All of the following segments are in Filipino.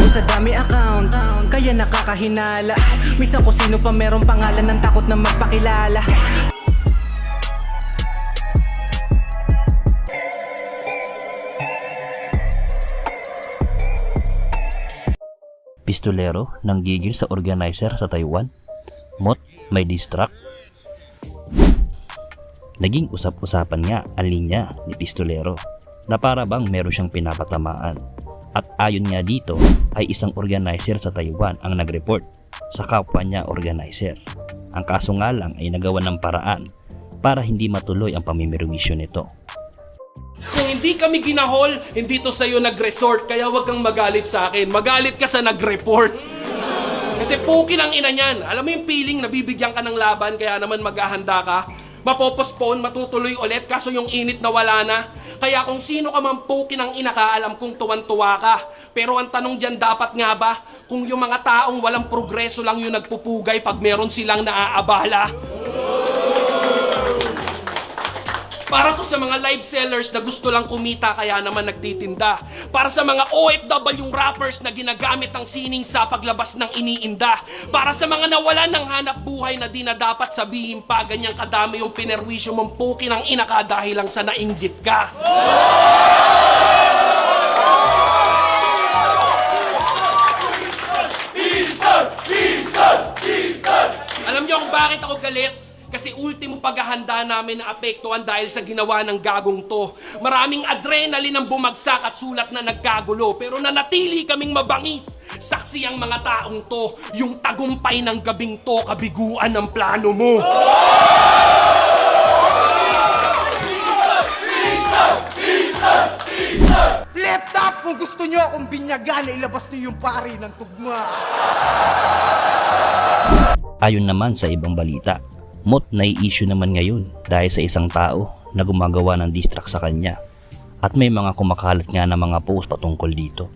sa dami account, kaya nakakahinala. Minsan ko sino pa merong pangalan ng takot na magpakilala. Pistolero nang gigil sa organizer sa Taiwan. Mot may distract. Naging usap-usapan nga ang linya ni Pistolero na para bang meron siyang pinapatamaan. At ayon nga dito ay isang organizer sa Taiwan ang nag-report sa kapwa niya organizer. Ang kaso nga lang ay nagawa ng paraan para hindi matuloy ang pamimirwisyo nito. Kung hindi kami ginahol, hindi to sa'yo nag-resort. Kaya wag kang magalit sa akin. Magalit ka sa nag-report. Kasi pukin ang ina niyan. Alam mo yung feeling na bibigyan ka ng laban, kaya naman maghahanda ka. Mapopospone, matutuloy ulit, kaso yung init na wala na. Kaya kung sino ka man pukin ang ina ka, alam kong tuwan-tuwa ka. Pero ang tanong dyan, dapat nga ba, kung yung mga taong walang progreso lang yung nagpupugay pag meron silang naaabala? Para to sa mga live sellers na gusto lang kumita kaya naman nagtitinda. Para sa mga OFW rappers na ginagamit ang sining sa paglabas ng iniinda. Para sa mga nawalan ng hanap buhay na di na dapat sabihin pa ganyang kadami yung pinerwisyo mong pukin ang inaka dahil lang sa nainggit ka. Alam niyo kung bakit ako galit? Kasi ultimo paghahanda namin na apektuhan dahil sa ginawa ng gagong to. Maraming adrenaline ang bumagsak at sulat na nagkagulo. Pero nanatili kaming mabangis. Saksi ang mga taong to. Yung tagumpay ng gabing to, kabiguan ng plano mo. Flip top kung gusto nyo akong binyagan, ilabas niyo yung pari ng tugma. Ayon naman sa ibang balita, Mot nai-issue naman ngayon dahil sa isang tao na gumagawa ng distract sa kanya at may mga kumakalat nga na mga post patungkol dito.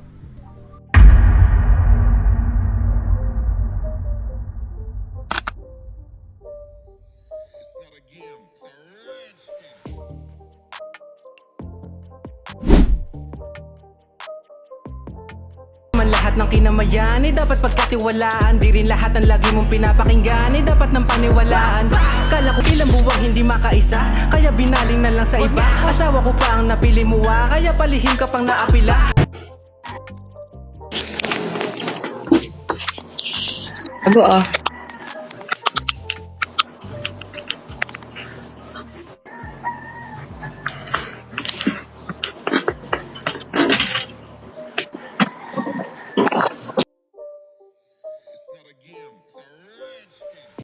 Lahat ng kinamayan ay dapat pagkatiwalaan. Di rin lahat ng lagi mong pinapakinggan ay dapat ng paniwalaan. Kala ko ilang buwang hindi makaisa, kaya binaling na lang sa iba. Asawa ko pa ang napili mo kaya palihim ka pang naapila. Ago ah. It's not a game, it's a